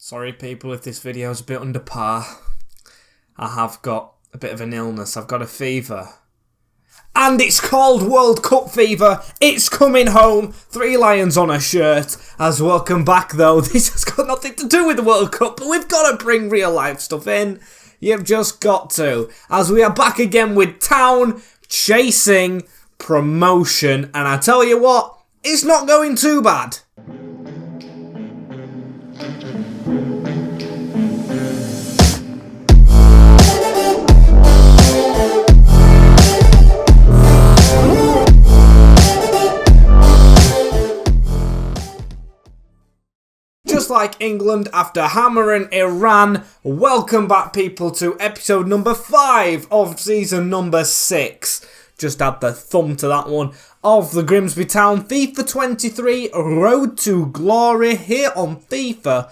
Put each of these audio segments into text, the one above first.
Sorry people if this video is a bit under par. I have got a bit of an illness. I've got a fever. And it's called World Cup fever. It's coming home. 3 lions on a shirt. As welcome back though. This has got nothing to do with the World Cup, but we've got to bring real life stuff in. You've just got to. As we are back again with Town chasing promotion. And I tell you what, it's not going too bad. Just like England after hammering Iran, welcome back people to episode number 5 of season number 6. Just add the thumb to that one of the Grimsby Town FIFA 23 Road to Glory here on FIFA.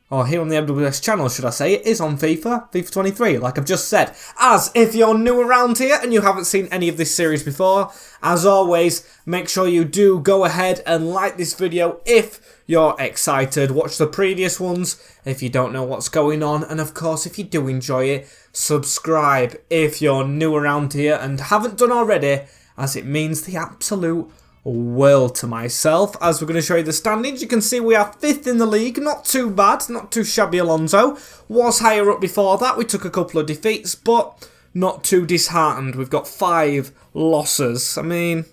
Or here on the AWS channel, should I say. It is on FIFA 23, like I've just said. As if you're new around here and you haven't seen any of this series before, as always, make sure you do go ahead and like this video if you're excited. Watch the previous ones if you don't know what's going on. And of course, if you do enjoy it, subscribe if you're new around here and haven't done already, as it means the absolute world to myself. As we're going to show you the standings, you can see we are 5th in the league. Not too bad, not too shabby. Alonso was higher up before that. We took a couple of defeats, but not too disheartened. We've got 5 losses. I mean,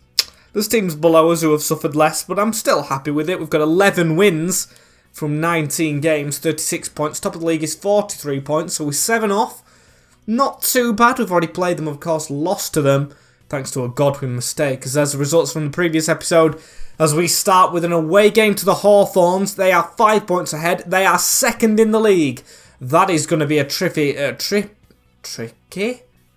there's teams below us who have suffered less, but I'm still happy with it. We've got 11 wins from 19 games, 36 points. Top of the league is 43 points, so we're 7 off. Not too bad. We've already played them, of course, lost to them, thanks to a Godwin mistake, as there's the results from the previous episode. As we start with an away game to the Hawthorns, they are 5 points ahead. They are 2nd in the league. That is going to be a tricky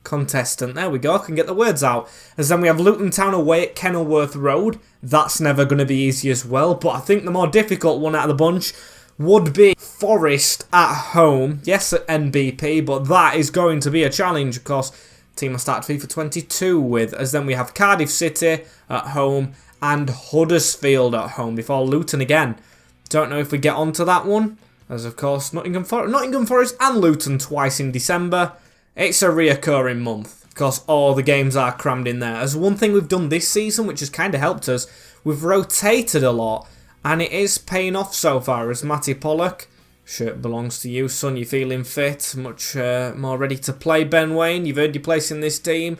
contestant. There we go, I can get the words out. As then we have Luton Town away at Kenilworth Road. That's never going to be easy as well, but I think the more difficult one out of the bunch would be Forest at home. Yes, at NBP, but that is going to be a challenge, of course. Team I started FIFA 22 with, as then we have Cardiff City at home and Huddersfield at home before Luton again. Don't know if we get onto that one, as of course Nottingham Forest and Luton twice in December. It's a reoccurring month. Of course, all the games are crammed in there. As one thing we've done this season, which has kind of helped us, we've rotated a lot, and it is paying off so far. As Matty Pollock, shirt belongs to you, son. You're feeling fit, much more ready to play. Ben Waine, you've earned your place in this team.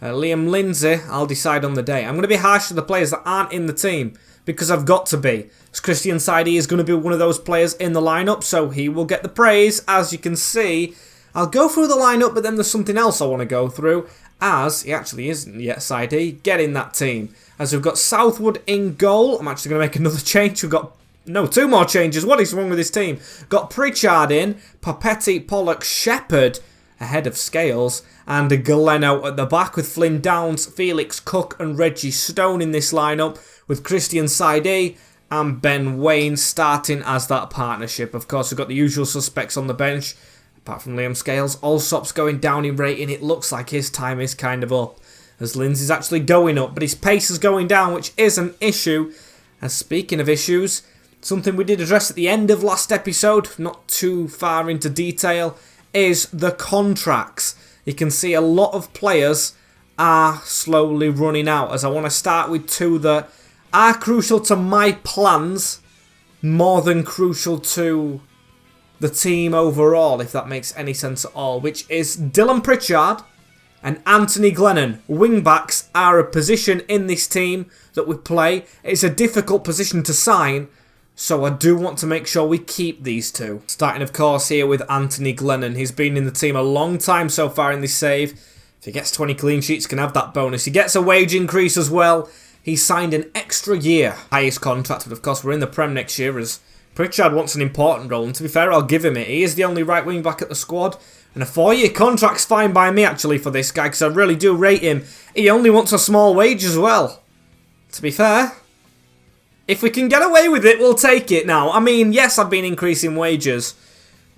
Liam Lindsay, I'll decide on the day. I'm going to be harsh to the players that aren't in the team, because I've got to be. As Christian Saidi is going to be one of those players in the lineup, so he will get the praise. As you can see, I'll go through the lineup, but then there's something else I want to go through, as he actually isn't yet Saidi. Get in that team. As we've got Southwood in goal. I'm actually going to make another change. We've got 2 more changes. What is wrong with this team? Got Pritchard in, Papetti, Pollock, Shepherd ahead of Scales, and Gleno at the back with Flynn Downs, Felix Cook and Reggie Stone in this lineup, with Christian Saidi and Ben Waine starting as that partnership. Of course, we've got the usual suspects on the bench, apart from Liam Scales. Allsop's going down in rating. It looks like his time is kind of up, as Lindsay's actually going up, but his pace is going down, which is an issue. And speaking of issues, something we did address at the end of last episode, not too far into detail, is the contracts. You can see a lot of players are slowly running out, as I want to start with 2 that are crucial to my plans, more than crucial to the team overall, if that makes any sense at all, which is Dylan Pritchard and Anthony Glennon. Wingbacks are a position in this team that we play. It's a difficult position to sign, so I do want to make sure we keep these 2. Starting, of course, here with Anthony Glennon. He's been in the team a long time so far in this save. If he gets 20 clean sheets, he can have that bonus. He gets a wage increase as well. He signed an extra year. Highest contract, but of course we're in the Prem next year, as Pritchard wants an important role, and to be fair, I'll give him it. He is the only right wing back at the squad, and a 4-year contract's fine by me, actually, for this guy, because I really do rate him. He only wants a small wage as well. To be fair, if we can get away with it, we'll take it now. I mean, yes, I've been increasing wages,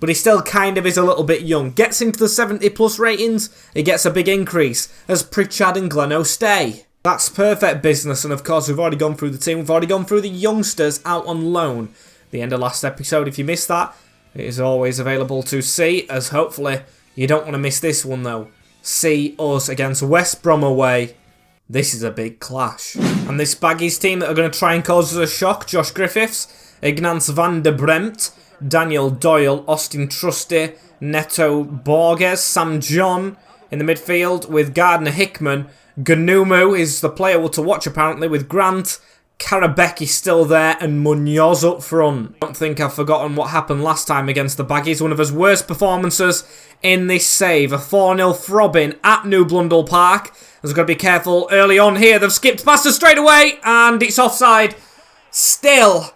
but he still kind of is a little bit young. Gets into the 70+ ratings, he gets a big increase, as Pritchard and Gleno stay. That's perfect business, and of course, we've already gone through the team. We've already gone through the youngsters out on loan. The end of last episode, if you missed that, It is always available to see, as hopefully you don't want to miss this one though. See us against West Brom away. This is a big clash. And this Baggies team that are going to try and cause us a shock: Josh Griffiths, Ignaz van der Bremt, Daniel Doyle, Austin Trusty, Neto Borges, Sam John in the midfield with Gardner Hickman. Ganumu is the player to watch apparently, with Grant. Karabecki still there, and Munoz up front. I don't think I've forgotten what happened last time against the Baggies. One of his worst performances in this save. A 4-0 throbbing at New Blundell Park. There's got to be careful early on here. They've skipped past us straight away, and it's offside. Still,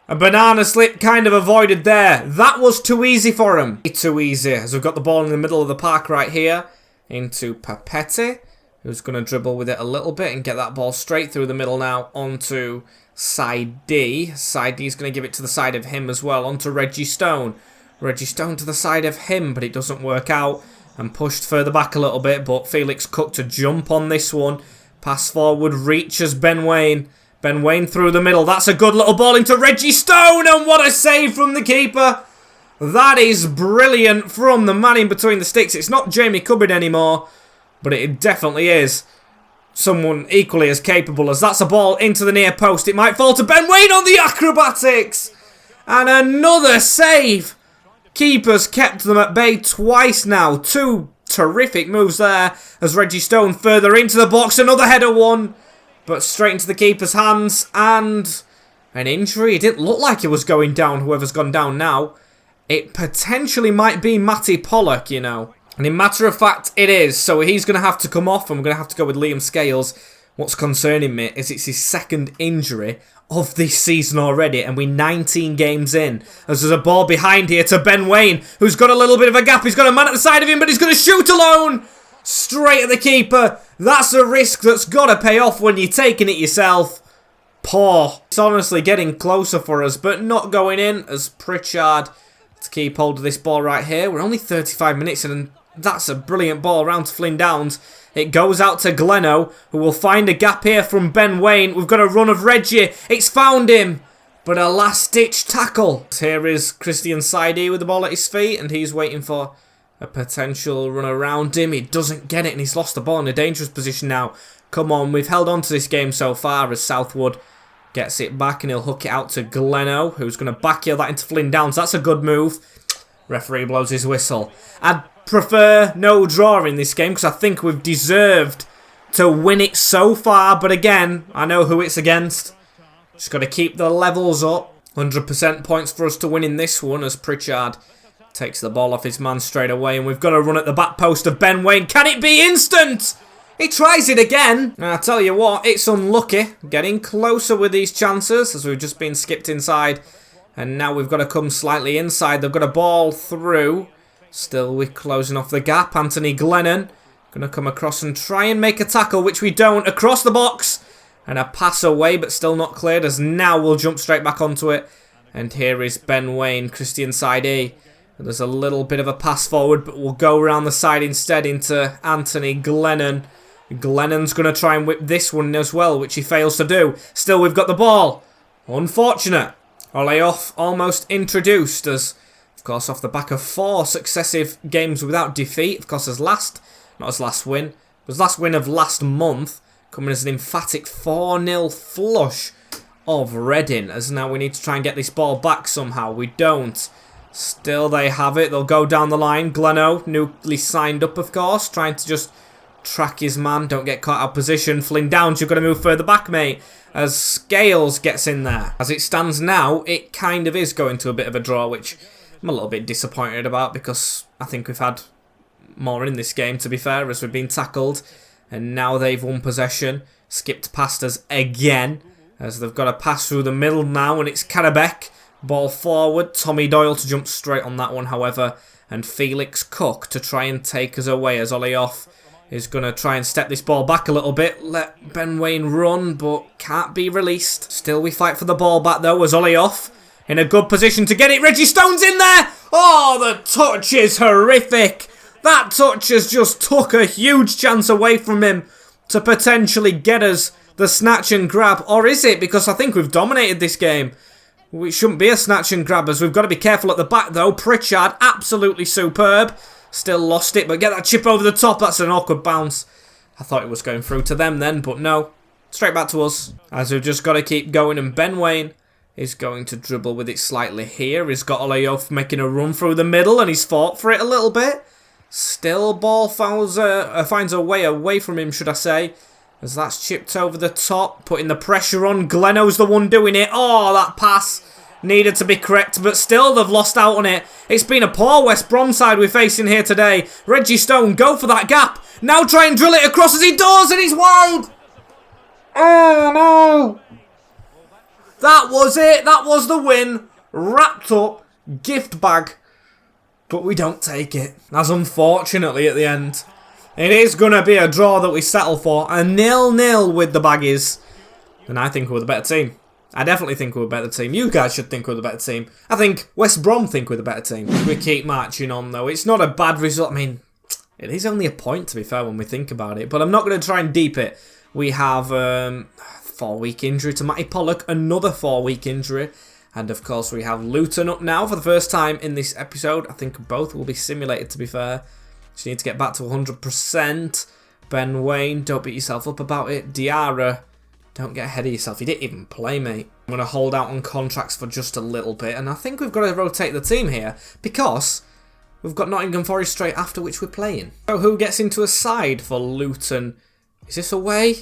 a banana slip kind of avoided there. That was too easy for him. Too easy, as we've got the ball in the middle of the park right here. Into Papetti, who's going to dribble with it a little bit and get that ball straight through the middle now onto side D. Side D is going to give it to the side of him as well, onto Reggie Stone. Reggie Stone to the side of him, but it doesn't work out. And pushed further back a little bit, but Felix Cook to jump on this one. Pass forward, reaches Ben Waine. Ben Waine through the middle. That's a good little ball into Reggie Stone, and what a save from the keeper. That is brilliant from the man in between the sticks. It's not Jamie Cubbin anymore, but it definitely is someone equally as capable, as that's a ball into the near post. It might fall to Ben Waine on the acrobatics. And another save. Keepers kept them at bay twice now. Two terrific moves there as Reggie Stone further into the box. Another header one, but straight into the keeper's hands. And an injury. It didn't look like it was going down, whoever's gone down now. It potentially might be Matty Pollock, you know. And in matter of fact, it is. So he's going to have to come off, and we're going to have to go with Liam Scales. What's concerning me is it's his second injury of this season already, and we're 19 games in. As there's a ball behind here to Ben Waine, who's got a little bit of a gap. He's got a man at the side of him, but he's going to shoot alone. Straight at the keeper. That's a risk that's got to pay off when you're taking it yourself. Poor. It's honestly getting closer for us, but not going in, as Pritchard to keep hold of this ball right here. We're only 35 minutes in, and that's a brilliant ball around to Flynn Downs. It goes out to Gleno, who will find a gap here from Ben Waine. We've got a run of Reggie. It's found him, but a last-ditch tackle. Here is Christian Saidi with the ball at his feet, and he's waiting for a potential run around him. He doesn't get it, and he's lost the ball in a dangerous position now. Come on, we've held on to this game so far as Southwood gets it back, and he'll hook it out to Gleno, who's going to backheel that into Flynn Downs. That's a good move. Referee blows his whistle. I'd prefer no draw in this game, because I think we've deserved to win it so far. But again, I know who it's against. Just got to keep the levels up. 100% points for us to win in this one, as Pritchard takes the ball off his man straight away. And we've got a run at the back post of Ben Waine. Can it be instant? He tries it again. And I tell you what, it's unlucky. Getting closer with these chances, as we've just been skipped inside. And now we've got to come slightly inside. They've got a ball through. Still, we're closing off the gap. Anthony Glennon going to come across and try and make a tackle, which we don't. Across the box. And a pass away, but still not cleared, as now we'll jump straight back onto it. And here is Ben Waine, Christian Saidi. There's a little bit of a pass forward, but we'll go around the side instead into Anthony Glennon. Glennon's going to try and whip this one as well, which he fails to do. Still, we've got the ball. Unfortunate. Oleoff almost introduced as, of course, off the back of 4 successive games without defeat. Of course, not his last win. It was last win of last month, coming as an emphatic 4-0 flush of Reading. As now we need to try and get this ball back somehow. We don't. Still, they have it. They'll go down the line. Gleno, newly signed up, of course, trying to just track his man. Don't get caught out of position. Flynn Downs, you've got to move further back, mate. As Scales gets in there. As it stands now, it kind of is going to a bit of a draw, which I'm a little bit disappointed about, because I think we've had more in this game, to be fair, as we've been tackled. And now they've won possession. Skipped past us again, as they've got a pass through the middle now, and it's Karabek. Ball forward. Tommy Doyle to jump straight on that one, however. And Felix Cook to try and take us away, as Oleoff is going to try and step this ball back a little bit. Let Ben Waine run, but can't be released. Still, we fight for the ball back, though, as Oleoff in a good position to get it. Reggie Stone's in there! Oh, the touch is horrific. That touch has just took a huge chance away from him to potentially get us the snatch and grab. Or is it? Because I think we've dominated this game. It shouldn't be a snatch and grab as we've got to be careful at the back though. Pritchard, absolutely superb. Still lost it, but get that chip over the top. That's an awkward bounce. I thought it was going through to them then, but no. Straight back to us. As we've just got to keep going, and Ben Wayne is going to dribble with it slightly here. He's got Olayof making a run through the middle, and he's fought for it a little bit. Still ball finds a way away from him, should I say. As that's chipped over the top, putting the pressure on. Gleno's the one doing it. Oh, that pass needed to be correct, but still they've lost out on it. It's been a poor West Brom side we're facing here today. Reggie Stone, go for that gap. Now try and drill it across as he does, and he's wide. Oh, no. That was it. That was the win. Wrapped up. Gift bag. But we don't take it. As unfortunately at the end. It is going to be a draw that we settle for. A 0-0 with the Baggies. And I think we're the better team. I definitely think we're a better team. You guys should think we're the better team. I think West Brom think we're the better team. We keep marching on though. It's not a bad result. I mean, it is only a point to be fair when we think about it. But I'm not going to try and deep it. We have 4-week injury to Matty Pollock. Another 4-week injury. And of course we have Luton up now for the first time in this episode. I think both will be simulated to be fair. Just need to get back to 100%. Ben Wayne, don't beat yourself up about it. Diarra, don't get ahead of yourself. You didn't even play, mate. I'm going to hold out on contracts for just a little bit. And I think we've got to rotate the team here. Because we've got Nottingham Forest straight after which we're playing. So who gets into a side for Luton? Is this away?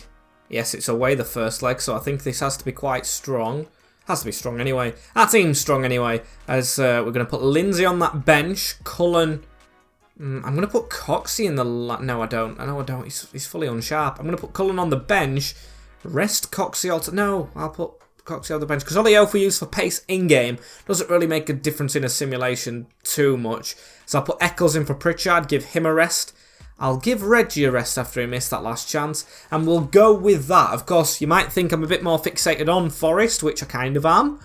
Yes, it's away the first leg. So I think this has to be quite strong. Has to be strong anyway. Our team's strong anyway. As we're going to put Lindsay on that bench. Cullen. I'm going to put Coxey in the... No, I don't. I know I don't. He's fully unsharp. I'm going to put Cullen on the bench. Rest Coxey also. No, I'll put Coxey on the bench. Because Olayof we use for pace in-game doesn't really make a difference in a simulation too much. So I'll put Eccles in for Pritchard. Give him a rest. I'll give Reggie a rest after he missed that last chance. And we'll go with that. Of course, you might think I'm a bit more fixated on Forest, which I kind of am.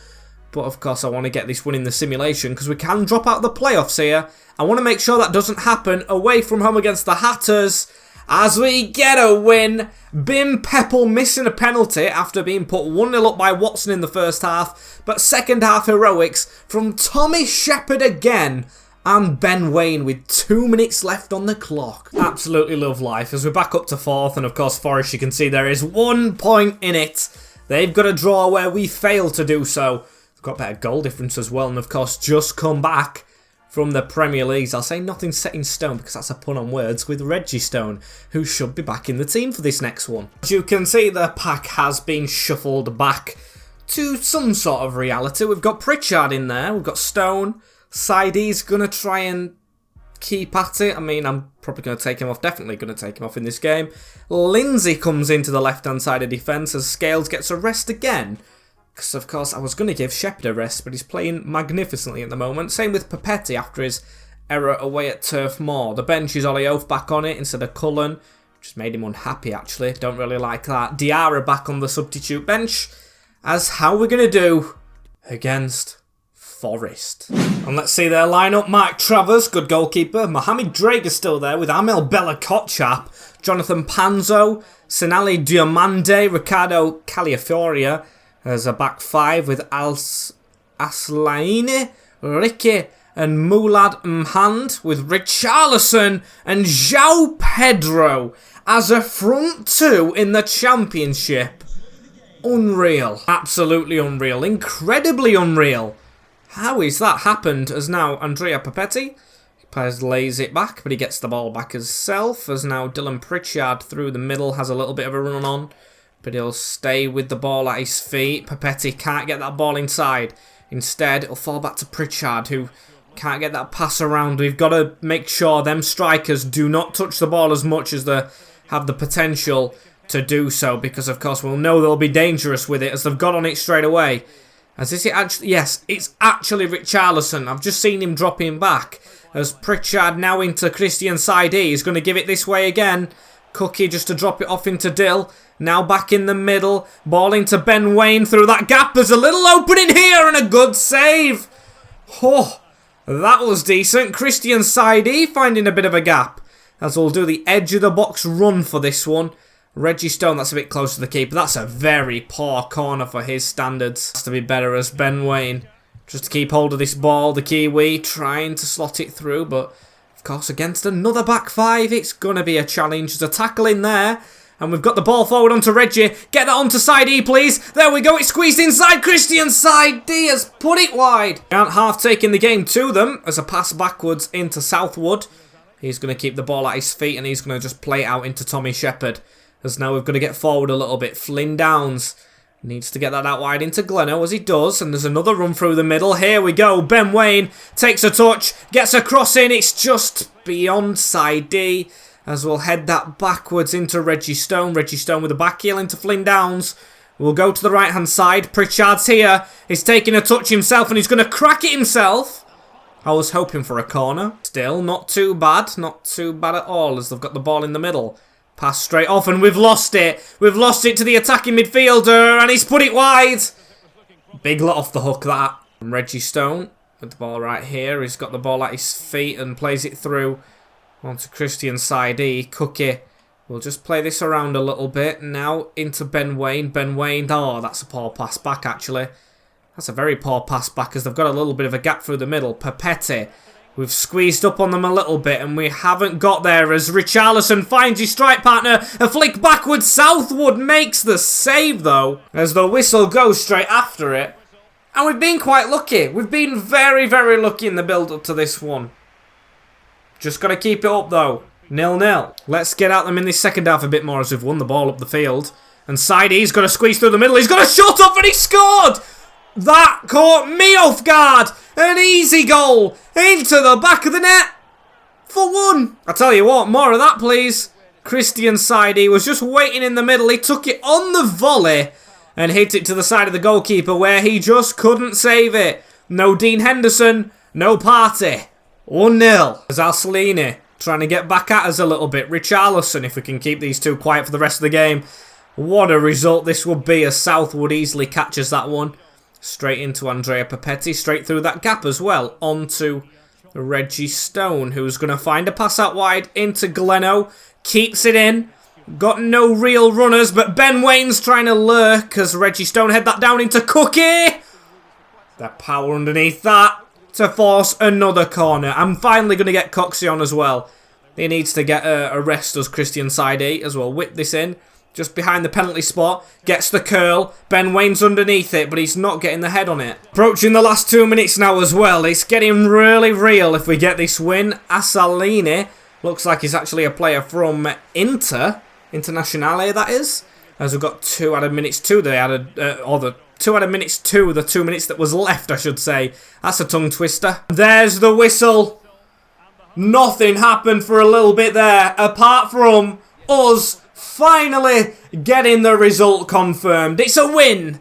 But of course, I want to get this win in the simulation because we can drop out of the playoffs here. I want to make sure that doesn't happen away from home against the Hatters. As we get a win. Bim Peppel missing a penalty after being put 1-0 up by Watson in the first half. But second half heroics from Tommy Shepherd again. And Ben Wayne with 2 minutes left on the clock. Absolutely love life as we're back up to 4th. And of course, Forest, you can see there is 1 point in it. They've got a draw where we failed to do so. They've got better goal difference as well. And of course, just come back from the Premier Leagues. I'll say nothing set in stone because that's a pun on words with Reggie Stone, who should be back in the team for this next one. As you can see, the pack has been shuffled back to some sort of reality. We've got Pritchard in there. We've got Stone. Sidey's going to try and keep at it. I mean, I'm probably going to take him off. Definitely going to take him off in this game. Lindsay comes into the left-hand side of defence as Scales gets a rest again. Because, of course, I was going to give Shepherd a rest, but he's playing magnificently at the moment. Same with Papetti after his error away at Turf Moor. The bench is Olayof back on it instead of Cullen. Which made him unhappy, actually. Don't really like that. Diarra back on the substitute bench. As how we're going to do against Forest. And let's see their lineup. Mark Travers, good goalkeeper. Mohamed Drager still there with Amel Bella Kotchap, Jonathan Panzo, Senali Diamande, Ricardo Caliaforia as a back 5 with Aslaine, Ricky and Moulad Mhand with Richarlison and João Pedro as a front 2 in the Championship. Unreal. Absolutely unreal. Incredibly unreal. How is that happened? As now Andrea Papetti lays it back, but he gets the ball back himself. As now Dylan Pritchard through the middle has a little bit of a run on, but he'll stay with the ball at his feet. Papetti can't get that ball inside. Instead, it'll fall back to Pritchard, who can't get that pass around. We've got to make sure them strikers do not touch the ball as much as they have the potential to do so, because of course we'll know they'll be dangerous with it as they've got on it straight away. As is it actually? Yes, it's actually Richarlison. I've just seen him dropping back. As Pritchard now into Christian Saidi. He's going to give it this way again. Cookie just to drop it off into Dill. Now back in the middle. Ball into Ben Wayne through that gap. There's a little opening here and a good save. Oh, that was decent. Christian Saidi finding a bit of a gap. As we'll do the edge of the box run for this one. Reggie Stone, that's a bit close to the keeper. That's a very poor corner for his standards. Has to be better as Ben Waine. Just to keep hold of this ball, the Kiwi trying to slot it through, but of course against another back five, it's going to be a challenge. There's a tackle in there, and we've got the ball forward onto Reggie. Get that onto side E, please. There we go, it's squeezed inside. Christian side D has put it wide. Can't half taking the game to them as a pass backwards into Southwood. He's going to keep the ball at his feet, and he's going to just play it out into Tommy Shepherd. As now we've got to get forward a little bit. Flynn Downs needs to get that out wide into Gleno, as he does. And there's another run through the middle. Here we go. Ben Waine takes a touch, gets a cross in. It's just beyond side D. As we'll head that backwards into Reggie Stone. Reggie Stone with a back heel into Flynn Downs. We'll go to the right-hand side. Pritchard's here. He's taking a touch himself, and he's going to crack it himself. I was hoping for a corner. Still, not too bad. Not too bad at all, as they've got the ball in the middle. Pass straight off, and we've lost it. We've lost it to the attacking midfielder, and he's put it wide. Big let off the hook, that. And Reggie Stone with the ball right here. He's got the ball at his feet and plays it through onto Christian side E. Cookie will just play this around a little bit. Now into Ben Waine. Ben Waine. Oh, that's a poor pass back, actually. That's a very poor pass back, as they've got a little bit of a gap through the middle. Papetti. We've squeezed up on them a little bit, and we haven't got there as Richarlison finds his strike partner. A flick backwards. Southwood makes the save, though, as the whistle goes straight after it. And we've been quite lucky. We've been very, very lucky in the build-up to this one. Just got to keep it up, though. 0-0. Let's get at them in this second half a bit more, as we've won the ball up the field. And Sidey's got to squeeze through the middle. He's got a shot off, and he scored! That caught me off guard. An easy goal into the back of the net for one. I tell you what, more of that, please. Christian Sidey was just waiting in the middle. He took it on the volley and hit it to the side of the goalkeeper, where he just couldn't save it. No Dean Henderson, no Party. 1-0. As Alsalini trying to get back at us a little bit. Richarlison, if we can keep these two quiet for the rest of the game. What a result this would be, as Southwood easily catches that one. Straight into Andrea Papetti, straight through that gap as well, onto Reggie Stone, who's going to find a pass out wide into Gleno, keeps it in, got no real runners, but Ben Waine's trying to lurk as Reggie Stone head that down into Cookie. That power underneath that to force another corner. I'm finally going to get Coxie on as well. He needs to get a rest as Christian Sidey as well. Whip this in. Just behind the penalty spot, gets the curl. Ben Waine's underneath it, but he's not getting the head on it. Approaching the last 2 minutes now as well. It's getting really real if we get this win. Assalini looks like he's actually a player from Internazionale, that is. As we've got 2 added minutes to the added, or the 2 added minutes to the 2 minutes that was left, I should say. That's a tongue twister. There's the whistle. Nothing happened for a little bit there, apart from us finally getting the result confirmed. It's a win.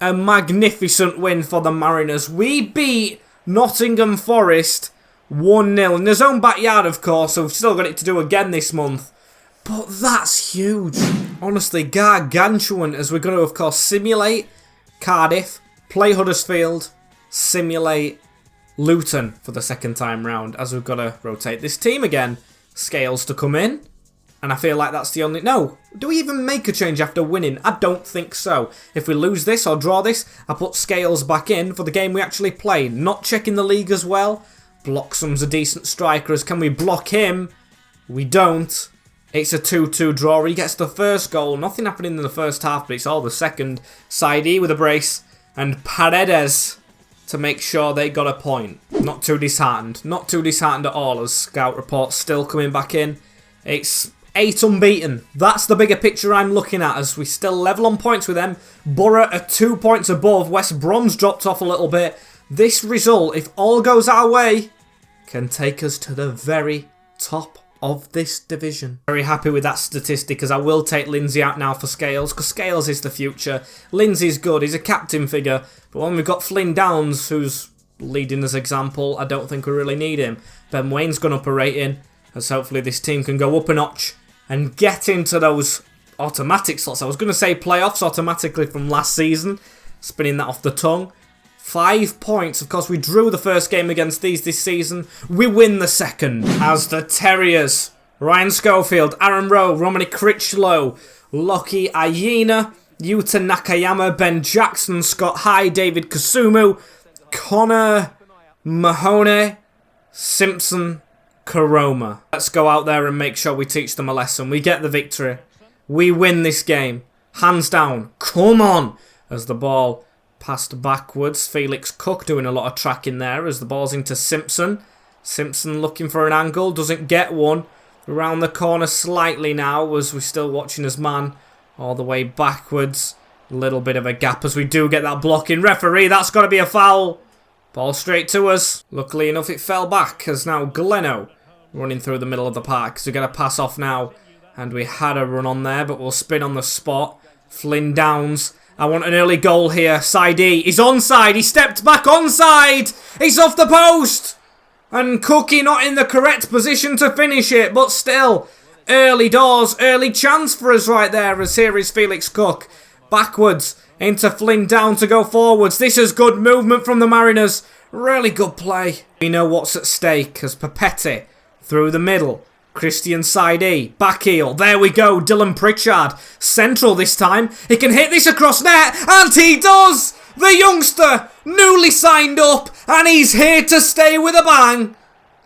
A magnificent win for the Mariners. We beat Nottingham Forest 1-0 in his own backyard, of course, so we've still got it to do again this month. But that's huge. Honestly, gargantuan, as we're going to, of course, simulate Cardiff, play Huddersfield, simulate Luton for the second time round, as we've got to rotate this team again. Scales to come in. And I feel like that's the only... No. Do we even make a change after winning? I don't think so. If we lose this or draw this, I put Scales back in for the game we actually play. Not checking the league as well. Bloxham's a decent striker. Can we block him? We don't. It's a 2-2 draw. He gets the first goal. Nothing happening in the first half, but it's all the second. Sidey with a brace. And Paredes to make sure they got a point. Not too disheartened. Not too disheartened at all, as scout reports still coming back in. It's 8 unbeaten. That's the bigger picture I'm looking at, as we still level on points with them. Borough are 2 points above. West Brom's dropped off a little bit. This result, if all goes our way, can take us to the very top of this division. Very happy with that statistic, as I will take Lindsay out now for Scales, because Scales is the future. Lindsay's good. He's a captain figure. But when we've got Flynn Downs, who's leading as example, I don't think we really need him. Ben Waine's gone up a rating, as hopefully this team can go up a notch and get into those automatic slots. I was going to say playoffs automatically from last season. Spinning that off the tongue. 5 points. Of course, we drew the first game against these this season. We win the second. As the Terriers, Ryan Schofield, Aaron Rowe, Romany Critchlow, Loki Ayina, Yuta Nakayama, Ben Jackson, Scott High, David Kasumu, Connor Mahoney, Simpson, Karoma. Let's go out there and make sure we teach them a lesson. We get the victory. We win this game. Hands down. Come on! As the ball passed backwards. Felix Cook doing a lot of tracking there as the ball's into Simpson. Simpson looking for an angle. Doesn't get one. Around the corner slightly now as we're still watching his man all the way backwards. Little bit of a gap as we do get that blocking. Referee, that's got to be a foul. Ball straight to us. Luckily enough, it fell back as now Gleno running through the middle of the park. So we get a pass off now. And we had a run on there, but we'll spin on the spot. Flynn Downs. I want an early goal here. Side E. He's onside. He stepped back onside. He's off the post. And Cookie not in the correct position to finish it. But still, early doors, early chance for us right there. As here is Felix Cook. Backwards into Flynn Down to go forwards. This is good movement from the Mariners. Really good play. We know what's at stake as Papetti through the middle. Christian side E. Back heel. There we go. Dylan Pritchard. Central this time. He can hit this across net. And he does! The youngster. Newly signed up. And he's here to stay with a bang.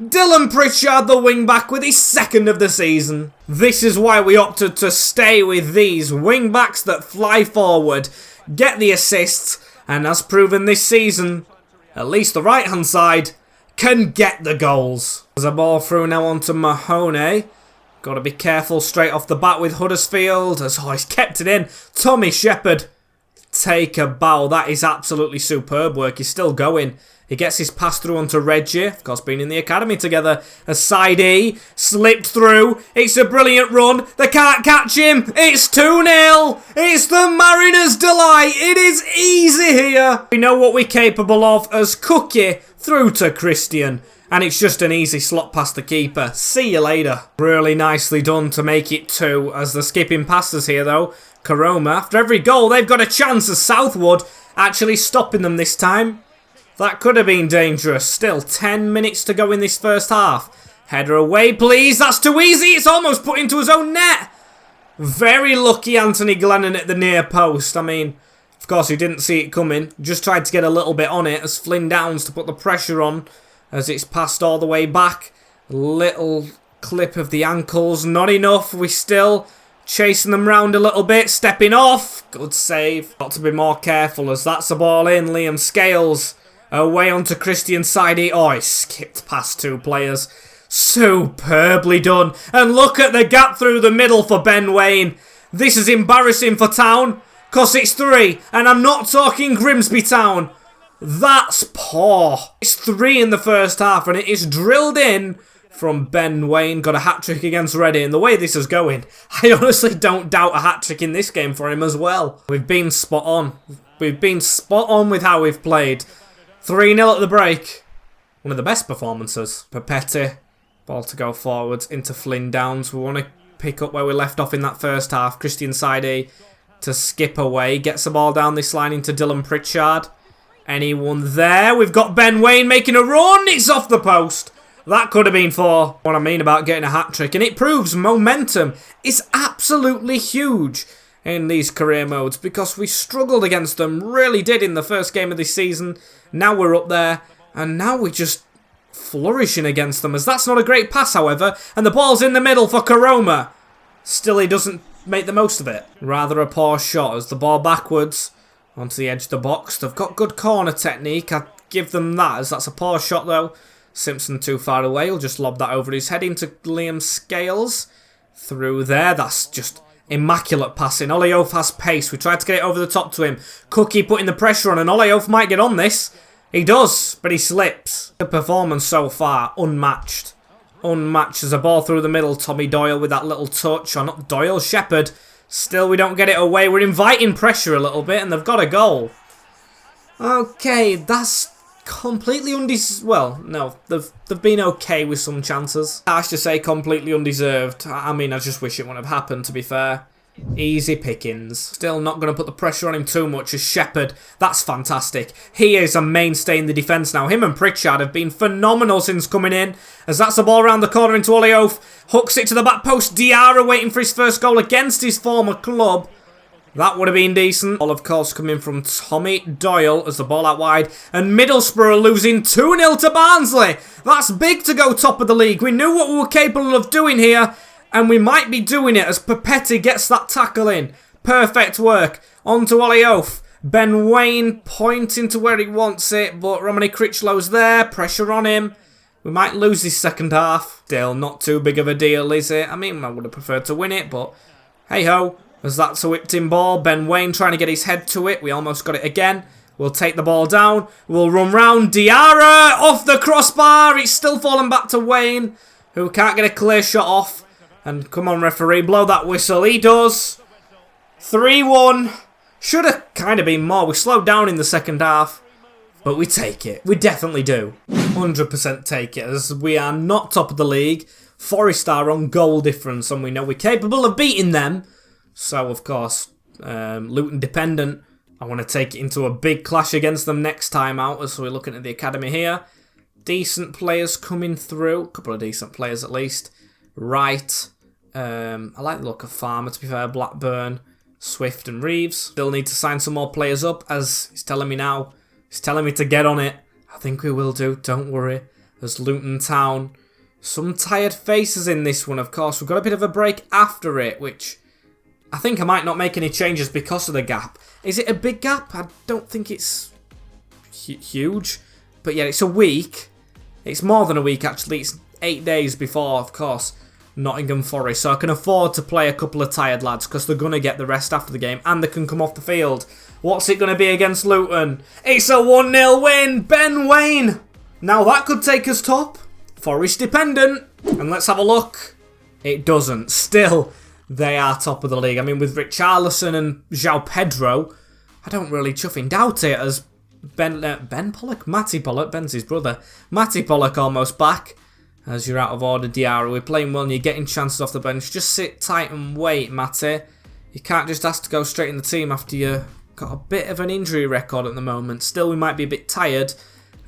Dylan Pritchard, the wing-back, with his second of the season. This is why we opted to stay with these wing-backs that fly forward, get the assists, and as proven this season, at least the right-hand side, can get the goals. There's a ball through now onto Mahoney. Got to be careful straight off the bat with Huddersfield, as he's kept it in. Tommy Shepherd, take a bow. That is absolutely superb work. He's still going. He gets his pass through onto Reggie. Of course, been in the academy together. A side E. Slipped through. It's a brilliant run. They can't catch him. It's 2-0. It's the Mariners' delight. It is easy here. We know what we're capable of as Cookie through to Christian. And it's just an easy slot past the keeper. See you later. Really nicely done to make it 2 as the skipping passes here, though. Karoma, after every goal, they've got a chance as Southwood actually stopping them this time. That could have been dangerous. Still 10 minutes to go in this first half. Header away, please. That's too easy. It's almost put into his own net. Very lucky Anthony Glennon at the near post. I mean, of course, he didn't see it coming. Just tried to get a little bit on it as Flynn Downs to put the pressure on as it's passed all the way back. Little clip of the ankles. Not enough. We still chasing them round a little bit. Stepping off. Good save. Got to be more careful as that's a ball in. Liam Scales. Away onto Christian side. Oh, he skipped past 2 players. Superbly done. And look at the gap through the middle for Ben Wayne. This is embarrassing for Town, because it's 3. And I'm not talking Grimsby Town. That's poor. It's 3 in the first half, and it is drilled in from Ben Wayne. Got a hat-trick against Reading. And the way this is going, I honestly don't doubt a hat-trick in this game for him as well. We've been spot on. We've been spot on with how we've played. 3-0 at the break. One of the best performances. Papetti. Ball to go forwards into Flynn Downs. We want to pick up where we left off in that first half. Christian Sidey to skip away. Gets the ball down this line into Dylan Pritchard. Anyone there? We've got Ben Wayne making a run. It's off the post. That could have been 4. What I mean about getting a hat-trick. And it proves momentum is absolutely huge in these career modes, because we struggled against them, really did in the first game of this season. Now we're up there, and now we're just flourishing against them, as that's not a great pass, however, and the ball's in the middle for Karoma. Still, he doesn't make the most of it. Rather a poor shot as the ball backwards onto the edge of the box. They've got good corner technique, I'd give them that, as that's a poor shot though. Simpson too far away, he'll just lob that over his head into Liam Scales. Through there, that's just immaculate passing. Oliof has pace. We tried to get it over the top to him. Cookie putting the pressure on, and Oliof might get on this. He does, but he slips. The performance so far, unmatched. Unmatched. There's a ball through the middle. Tommy Doyle with that little touch. Or not Doyle, Shepherd. Still, we don't get it away. We're inviting pressure a little bit, and they've got a goal. Okay, that's completely well, no, they've been okay with some chances. I should say completely undeserved. I mean, I just wish it wouldn't have happened, to be fair. Easy pickings. Still not going to put the pressure on him too much as Shepherd. That's fantastic. He is a mainstay in the defence now. Him and Pritchard have been phenomenal since coming in. As that's the ball around the corner into Oliof. Hooks it to the back post. Diarra waiting for his first goal against his former club. That would have been decent. All, of course, coming from Tommy Doyle as the ball out wide. And Middlesbrough are losing 2-0 to Barnsley. That's big to go top of the league. We knew what we were capable of doing here. And we might be doing it as Papetti gets that tackle in. Perfect work. On to Oliof. Ben Wayne pointing to where he wants it. But Romany Critchlow's there. Pressure on him. We might lose this second half. Still not too big of a deal, is it? I mean, I would have preferred to win it. But hey-ho. As that's a whipped-in ball. Ben Wayne trying to get his head to it. We almost got it again. We'll take the ball down. We'll run round. Diarra off the crossbar. It's still falling back to Wayne, who can't get a clear shot off. And come on, referee, blow that whistle. He does. 3-1. Should have kind of been more. We slowed down in the second half. But we take it. We definitely do. 100% take it, as we are not top of the league. Forest are on goal difference, and we know we're capable of beating them. So, of course, Luton dependent. I want to take it into a big clash against them next time out, as we're looking at the academy here. Decent players coming through. A couple of decent players at least. Right. I like the look of Farmer, to be fair. Blackburn, Swift and Reeves. Still need to sign some more players up, as he's telling me now. He's telling me to get on it. I think we will do, don't worry. There's Luton Town. Some tired faces in this one, of course. We've got a bit of a break after it, which I think I might not make any changes because of the gap. Is it a big gap? I don't think it's huge. But yeah, it's a week. It's more than a week, actually. It's 8 days before, of course, Nottingham Forest. So I can afford to play a couple of tired lads because they're going to get the rest after the game and they can come off the field. What's it going to be against Luton? It's a 1-0 win. Ben Wayne. Now that could take us top. Forest dependent. And let's have a look. It doesn't. Still, they are top of the league. I mean, with Richarlison and João Pedro, I don't really chuffing doubt it as Ben Pollock? Matty Pollock. Ben's his brother. Matty Pollock almost back. As you're out of order, Diarra. We're playing well and you're getting chances off the bench. Just sit tight and wait, Matty. You can't just ask to go straight in the team after you've got a bit of an injury record at the moment. Still, we might be a bit tired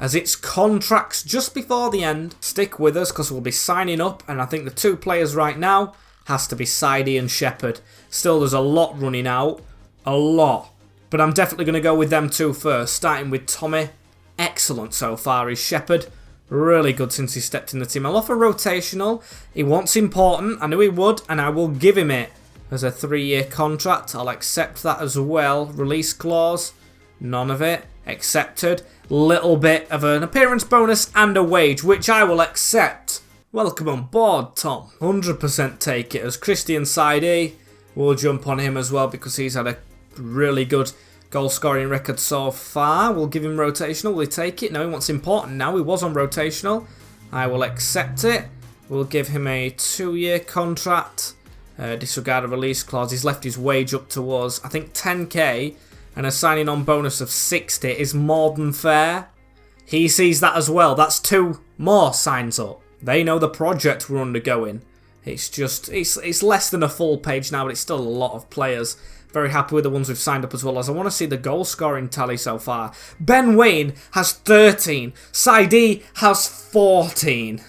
as it's contracts just before the end. Stick with us because we'll be signing up. And I think the two players right now has to be Sidey and Shepherd. Still, there's a lot running out. A lot. But I'm definitely going to go with them two first. Starting with Tommy. Excellent so far is Shepherd. Really good since he stepped in the team. I'll offer rotational. He wants important. I knew he would, and I will give him it as a 3-year contract. I'll accept that as well. Release clause. None of it. Accepted. Little bit of an appearance bonus and a wage, which I will accept. Welcome on board, Tom. 100% take it as Christian Sidey. We'll jump on him as well because he's had a really good goal scoring record so far. We'll give him rotational. Will he take it? No, he wants important now. He was on rotational. I will accept it. We'll give him a 2-year contract. Disregard a release clause. He's left his wage up to us. I think 10k and a signing on bonus of 60 is more than fair. He sees that as well. That's 2 more signs up. They know the project we're undergoing. It's just, it's less than a full page now, but it's still a lot of players. Very happy with the ones we've signed up as well, as I want to see the goal scoring tally so far. Ben Wayne has 13. Sidey has 14.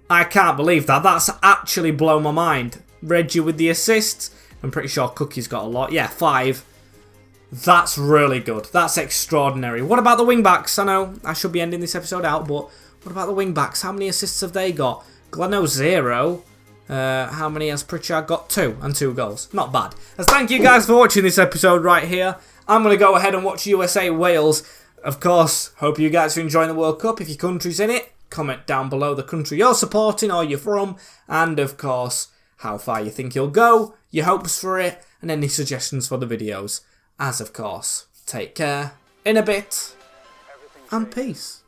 I can't believe that. That's actually blown my mind. Reggie with the assists. I'm pretty sure Cookie's got a lot. Yeah, 5. That's really good. That's extraordinary. What about the wing-backs? I know I should be ending this episode out, but what about the wing-backs? How many assists have they got? Gleno 0. How many has Pritchard got? 2 and 2 goals. Not bad. As thank you guys for watching this episode right here. I'm going to go ahead and watch USA Wales. Of course, hope you guys are enjoying the World Cup. If your country's in it, comment down below the country you're supporting or you're from. And of course, how far you think you'll go, your hopes for it, and any suggestions for the videos. As of course, take care, in a bit, and peace.